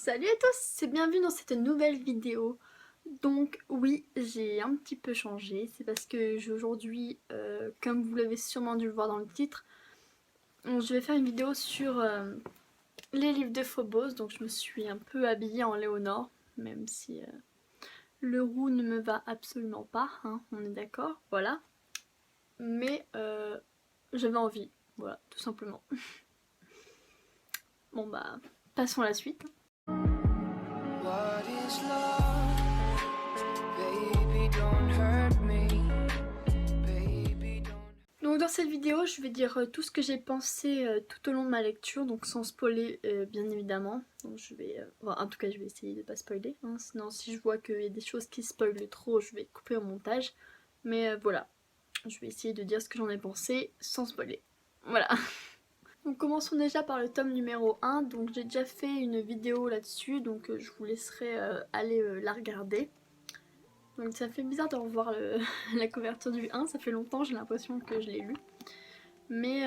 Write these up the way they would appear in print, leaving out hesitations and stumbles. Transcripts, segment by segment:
Salut à tous, c'est bienvenue dans cette nouvelle vidéo. Donc oui, j'ai un petit peu changé, c'est parce que aujourd'hui, comme vous l'avez sûrement dû le voir dans le titre, je vais faire une vidéo sur les livres de Phobos, donc je me suis un peu habillée en Léonore, même si le roux ne me va absolument pas, hein, on est d'accord, voilà. Mais j'avais envie, voilà, tout simplement. Bon bah, passons à la suite. What is love? Baby, don't hurt me. Baby, don't... Donc dans cette vidéo, je vais dire tout ce que j'ai pensé tout au long de ma lecture, donc sans spoiler bien évidemment. Donc je vais, en tout cas je vais essayer de pas spoiler, hein, sinon si je vois qu'il y a des choses qui spoilent trop, je vais couper au montage. Mais voilà, je vais essayer de dire ce que j'en ai pensé sans spoiler. Voilà. Donc commençons déjà par le tome numéro 1, donc j'ai déjà fait une vidéo là-dessus, donc je vous laisserai aller la regarder. Donc ça fait bizarre de revoir la couverture du 1, ça fait longtemps, j'ai l'impression que je l'ai lu. Mais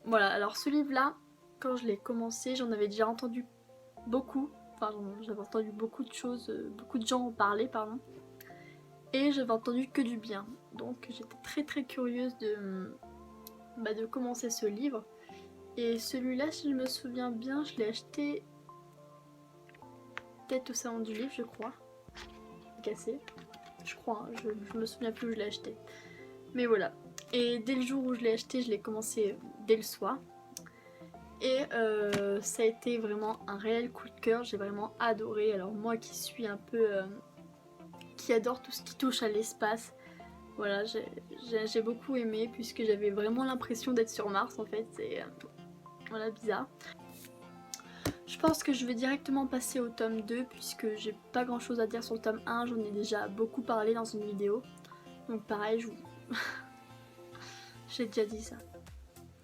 voilà, alors ce livre-là, quand je l'ai commencé, j'en avais déjà entendu beaucoup, enfin j'avais entendu beaucoup de choses, beaucoup de gens en parler, pardon. Et j'avais entendu que du bien, donc j'étais très curieuse de commencer ce livre. Et celui-là, si je me souviens bien, je l'ai acheté peut-être au salon du livre, je crois. Cassé, je crois, hein, je me souviens plus où je l'ai acheté. Mais voilà. Et dès le jour où je l'ai acheté, je l'ai commencé dès le soir. Et ça a été vraiment un réel coup de cœur, j'ai vraiment adoré. Alors moi qui suis un peu... qui adore tout ce qui touche à l'espace, voilà, j'ai beaucoup aimé puisque j'avais vraiment l'impression d'être sur Mars en fait, c'est voilà, bizarre. Je pense que je vais directement passer au tome 2 puisque j'ai pas grand chose à dire sur le tome 1, j'en ai déjà beaucoup parlé dans une vidéo. Donc pareil, je vous... j'ai déjà dit ça.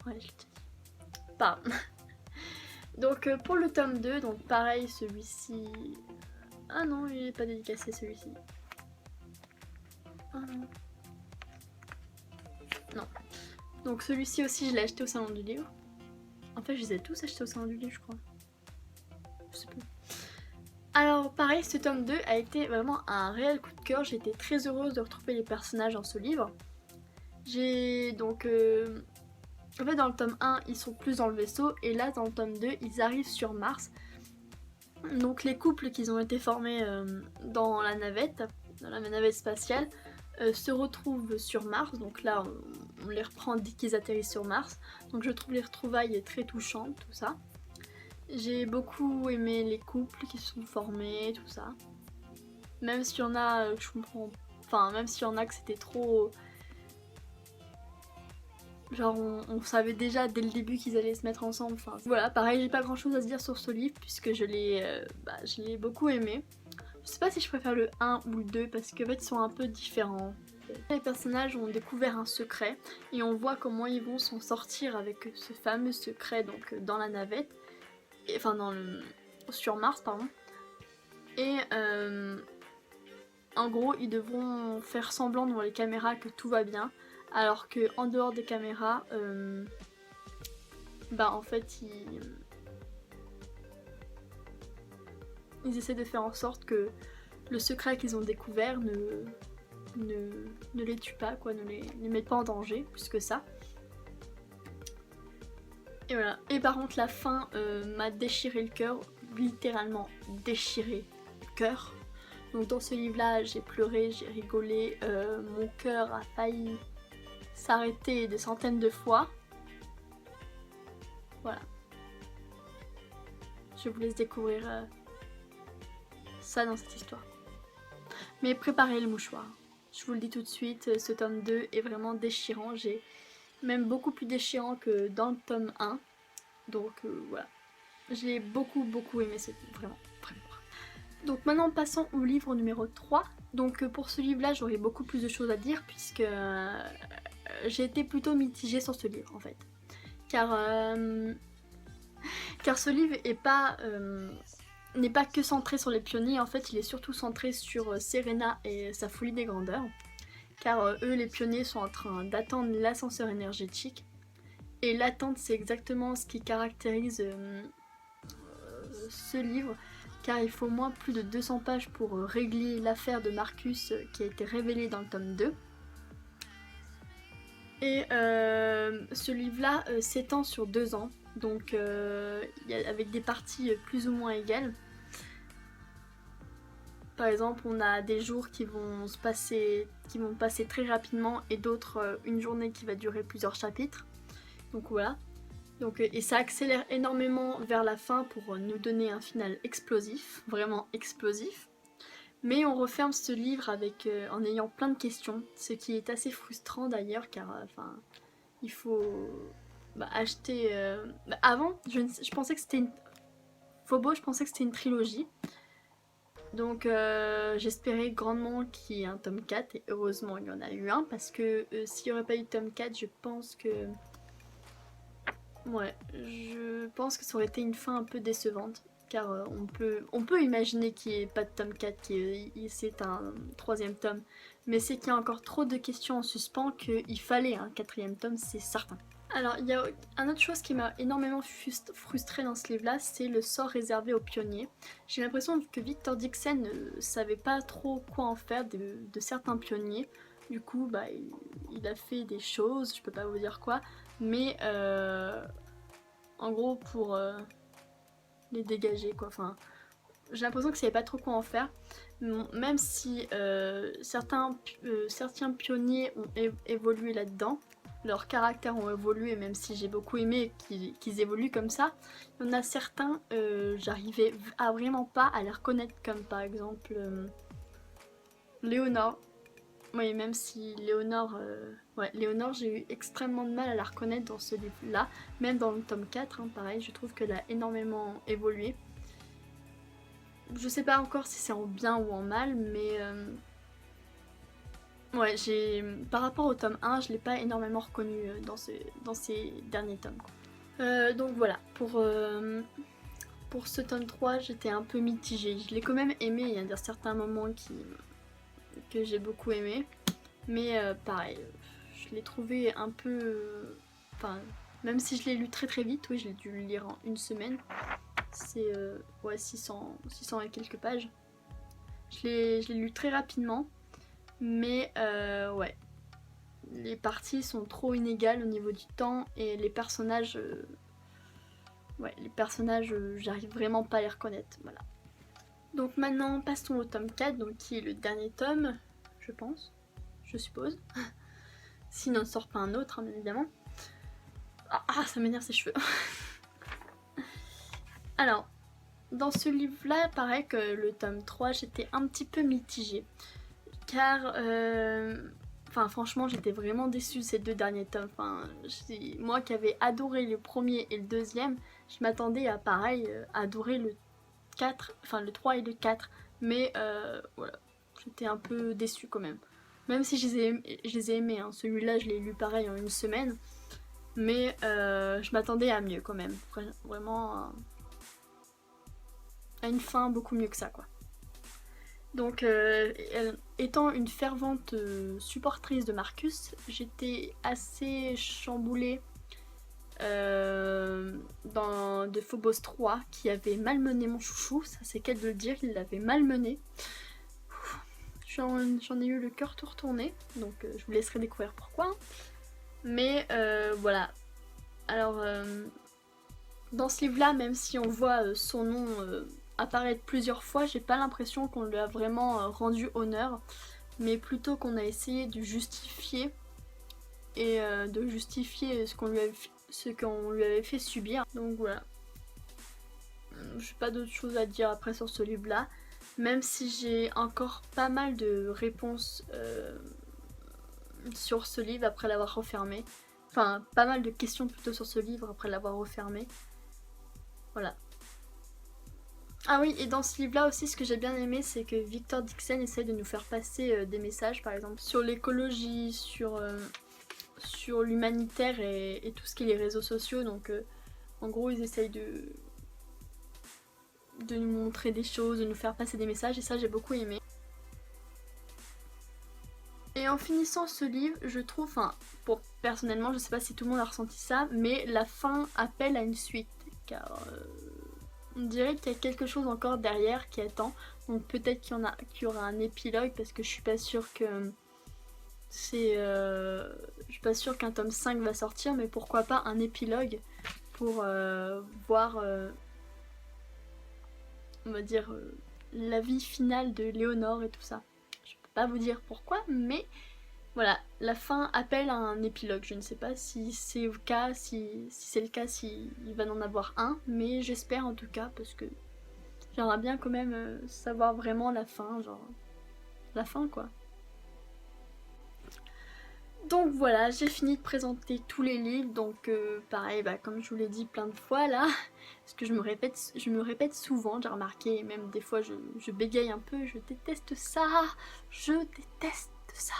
Ouais, je l'ai déjà dit. Pardon. Donc pour le tome 2, donc pareil, celui-ci... Ah non, il n'est pas dédicacé celui-ci. Ah non. Non. Donc celui-ci aussi, je l'ai acheté au salon du livre. En fait, je les ai tous achetés au salon du livre, je crois. Je sais plus. Alors pareil, ce tome 2 a été vraiment un réel coup de cœur. J'ai été très heureuse de retrouver les personnages dans ce livre. J'ai donc... En fait, dans le tome 1, ils sont plus dans le vaisseau. Et là, dans le tome 2, ils arrivent sur Mars. Donc les couples qui ont été formés dans la navette spatiale, se retrouvent sur Mars. Donc là, on les reprend dès qu'ils atterrissent sur Mars. Donc je trouve les retrouvailles très touchantes, tout ça. J'ai beaucoup aimé les couples qui se sont formés, tout ça. Même s'il y en a, je comprends... Enfin, même s'il y en a que c'était trop... Genre on savait déjà dès le début qu'ils allaient se mettre ensemble. Enfin, voilà, pareil, j'ai pas grand chose à se dire sur ce livre puisque je l'ai beaucoup aimé. Je sais pas si je préfère le 1 ou le 2 parce qu'en fait ils sont un peu différents. Les personnages ont découvert un secret et on voit comment ils vont s'en sortir avec ce fameux secret donc dans la navette. Et, enfin sur Mars pardon. Et en gros ils devront faire semblant devant les caméras que tout va bien. Alors que en dehors des caméras, en fait ils essaient de faire en sorte que le secret qu'ils ont découvert ne les tue pas, quoi, ne les mette pas en danger, plus que ça. Et voilà. Et par contre la fin m'a déchiré le cœur, littéralement déchiré le cœur. Donc dans ce livre là j'ai pleuré, j'ai rigolé, mon cœur a failli s'arrêter des centaines de fois. Voilà. Je vous laisse découvrir ça dans cette histoire. Mais préparez le mouchoir. Je vous le dis tout de suite, ce tome 2 est vraiment déchirant. J'ai même beaucoup plus déchirant que dans le tome 1. Donc voilà. J'ai beaucoup aimé ce livre, vraiment. Donc maintenant passons au livre numéro 3. Donc pour ce livre là j'aurais beaucoup plus de choses à dire puisque j'ai été plutôt mitigée sur ce livre en fait. Car ce livre n'est pas que centré sur les pionniers, en fait il est surtout centré sur Serena et sa folie des grandeurs. Car eux les pionniers sont en train d'attendre l'ascenseur énergétique. Et l'attente c'est exactement ce qui caractérise ce livre, car il faut au moins plus de 200 pages pour régler l'affaire de Marcus qui a été révélée dans le tome 2. Et ce livre-là s'étend sur 2 ans, donc avec des parties plus ou moins égales. Par exemple, on a des jours qui vont passer très rapidement et d'autres une journée qui va durer plusieurs chapitres. Donc voilà. Donc, et ça accélère énormément vers la fin pour nous donner un final explosif, vraiment explosif. Mais on referme ce livre en ayant plein de questions, ce qui est assez frustrant d'ailleurs car il faut acheter... avant, je pensais que c'était une... Phobos, je pensais que c'était une trilogie. Donc j'espérais grandement qu'il y ait un tome 4 et heureusement il y en a eu un parce que s'il n'y aurait pas eu tome 4, je pense que... Ouais, je pense que ça aurait été une fin un peu décevante. Car on peut imaginer qu'il n'y ait pas de tome 4, c'est un 3e tome. Mais c'est qu'il y a encore trop de questions en suspens qu'il fallait un 4e tome, c'est certain. Alors, il y a une autre chose qui m'a énormément frustrée dans ce livre-là, c'est le sort réservé aux pionniers. J'ai l'impression que Victor Dixon ne savait pas trop quoi en faire de certains pionniers. Du coup, il a fait des choses, je peux pas vous dire quoi, mais en gros pour les dégager quoi. Enfin, j'ai l'impression qu'il savait pas trop quoi en faire. Même si certains pionniers ont évolué là-dedans, leurs caractères ont évolué, même si j'ai beaucoup aimé qu'ils évoluent comme ça. Il y en a certains, j'arrivais vraiment pas à les reconnaître, comme par exemple Léonore. Oui, même si Léonore, Léonore, j'ai eu extrêmement de mal à la reconnaître dans ce livre-là. Même dans le tome 4, pareil, je trouve qu'elle a énormément évolué. Je sais pas encore si c'est en bien ou en mal, mais... ouais, par rapport au tome 1, je l'ai pas énormément reconnu dans ces derniers tomes. Donc voilà, pour ce tome 3, j'étais un peu mitigée. Je l'ai quand même aimé, il y a certains moments que j'ai beaucoup aimé. Mais pareil, je l'ai trouvé un peu... même si je l'ai lu très très vite, oui, je l'ai dû le lire en 1 semaine. C'est 600 et quelques pages. Je l'ai lu très rapidement. Mais ouais, les parties sont trop inégales au niveau du temps et les personnages, j'arrive vraiment pas à les reconnaître, voilà. Donc maintenant, passons au tome 4, donc qui est le dernier tome, je pense, je suppose. S'il n'en sort pas un autre, bien évidemment. Ah, ça m'énerve ces cheveux. Alors, dans ce livre-là, pareil que le tome 3, j'étais un petit peu mitigée. Car, franchement, j'étais vraiment déçue de ces 2 derniers tomes. Moi qui avais adoré le premier et le 2e, je m'attendais à, pareil, adorer le 4, le 3 et le 4. Mais, voilà, j'étais un peu déçue quand même. Même si je les ai aimés, celui-là je l'ai lu pareil en 1 semaine. Mais je m'attendais à mieux quand même. Vraiment à une fin beaucoup mieux que ça, quoi. Donc, étant une fervente supportrice de Marcus, j'étais assez chamboulée de Phobos 3 qui avait malmené mon chouchou. Ça, c'est qu'elle de le dire, il l'avait malmené. J'en ai eu le cœur tout retourné, donc je vous laisserai découvrir pourquoi. Mais voilà. Alors, dans ce livre-là, même si on voit son nom apparaître plusieurs fois, j'ai pas l'impression qu'on lui a vraiment rendu honneur, mais plutôt qu'on a essayé de justifier et de justifier ce qu'on lui avait fait subir. Donc voilà. J'ai pas d'autre chose à dire après sur ce livre-là. Même si j'ai encore pas mal de réponses sur ce livre après l'avoir refermé. Enfin, pas mal de questions plutôt sur ce livre après l'avoir refermé. Voilà. Ah oui, et dans ce livre-là aussi, ce que j'ai bien aimé, c'est que Victor Dixon essaye de nous faire passer des messages, par exemple, sur l'écologie, sur l'humanitaire et tout ce qui est les réseaux sociaux. Donc, en gros, ils essayent de nous montrer des choses, de nous faire passer des messages, et ça j'ai beaucoup aimé. Et en finissant ce livre, je trouve, personnellement, je sais pas si tout le monde a ressenti ça, mais la fin appelle à une suite, car On dirait qu'il y a quelque chose encore derrière qui attend. Donc peut-être qu'il y aura un épilogue parce que je suis pas sûre que je suis pas sûre qu'un tome 5 va sortir, mais pourquoi pas un épilogue pour voir on va dire la vie finale de Léonore et tout ça. Je peux pas vous dire pourquoi, mais voilà, la fin appelle à un épilogue. Je ne sais pas si c'est le cas, si c'est le cas, s'il va en avoir un, mais j'espère en tout cas parce que j'aimerais bien quand même savoir vraiment la fin, genre la fin quoi. Donc voilà, j'ai fini de présenter tous les livres, donc pareil, comme je vous l'ai dit plein de fois là, parce que je me répète souvent, j'ai remarqué, même des fois je bégaye un peu, je déteste ça, je déteste ça.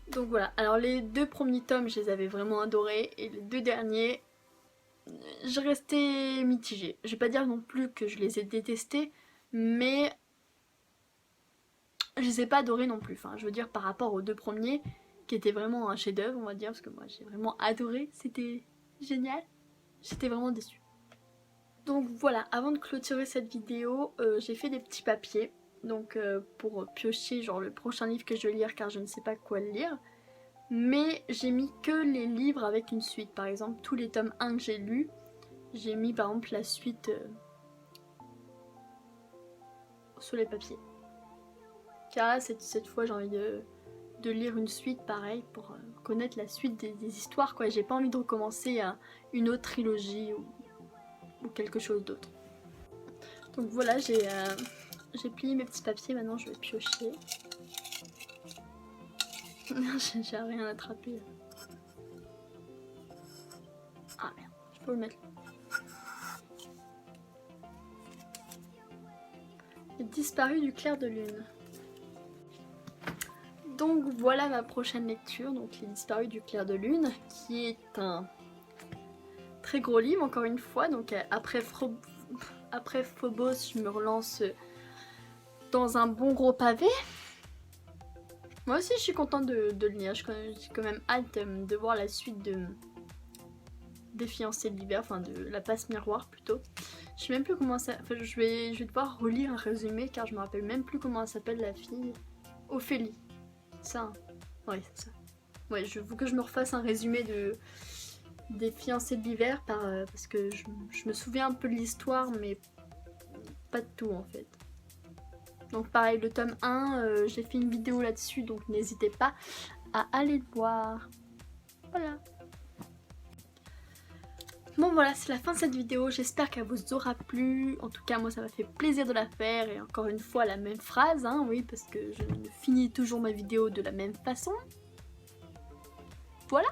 Donc voilà, alors les 2 premiers tomes, je les avais vraiment adorés, et les 2 derniers, je restais mitigée. Je vais pas dire non plus que je les ai détestés, mais je les ai pas adorés non plus, enfin je veux dire par rapport aux 2 premiers, qui était vraiment un chef-d'œuvre, on va dire, parce que moi j'ai vraiment adoré, c'était génial, j'étais vraiment déçue. Donc voilà, avant de clôturer cette vidéo, j'ai fait des petits papiers, donc pour piocher genre le prochain livre que je vais lire car je ne sais pas quoi lire, mais j'ai mis que les livres avec une suite, par exemple tous les tomes 1 que j'ai lus, j'ai mis par exemple la suite sur les papiers. Car là cette fois j'ai envie de lire une suite pareil pour connaître la suite des histoires quoi. J'ai pas envie de recommencer une autre trilogie ou quelque chose d'autre. Donc voilà, j'ai plié mes petits papiers, maintenant je vais piocher. J'ai rien attrapé. Ah merde, je peux le mettre là. Les disparus du clair de lune. Donc voilà ma prochaine lecture, donc Les disparus du clair de lune, qui est un très gros livre encore une fois. Donc après Phobos, je me relance dans un bon gros pavé. Moi aussi je suis contente de le lire, j'ai quand même hâte de voir la suite des fiancés de l'hiver, enfin de la passe miroir plutôt. Je sais même plus comment ça... Enfin je vais devoir relire un résumé car je me rappelle même plus comment elle s'appelle la fille. Ophélie. Ça, hein. Ouais, c'est ça. Ouais, il faut que je me refasse un résumé des fiancés de l'hiver parce que je me souviens un peu de l'histoire, mais pas de tout en fait. Donc pareil, le tome 1, j'ai fait une vidéo là-dessus, donc n'hésitez pas à aller le voir. Voilà. Bon voilà, c'est la fin de cette vidéo, j'espère qu'elle vous aura plu. En tout cas, moi ça m'a fait plaisir de la faire, et encore une fois la même phrase, hein, oui, parce que je finis toujours ma vidéo de la même façon. Voilà.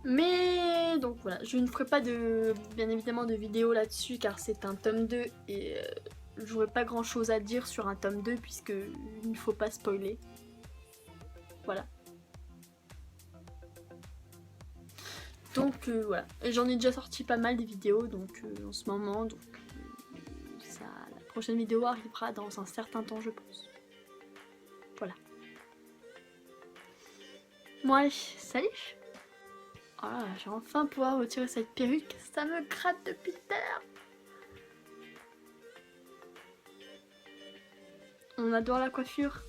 Mais donc voilà, je ne ferai pas bien évidemment de vidéo là-dessus car c'est un tome 2 et j'aurai pas grand chose à dire sur un tome 2 puisque il ne faut pas spoiler. Voilà. Donc voilà, et j'en ai déjà sorti pas mal des vidéos donc en ce moment, donc la prochaine vidéo arrivera dans un certain temps je pense. Voilà. Bon allez, salut! Ah, je vais enfin pouvoir retirer cette perruque, ça me gratte depuis tout à l'heure. On adore la coiffure.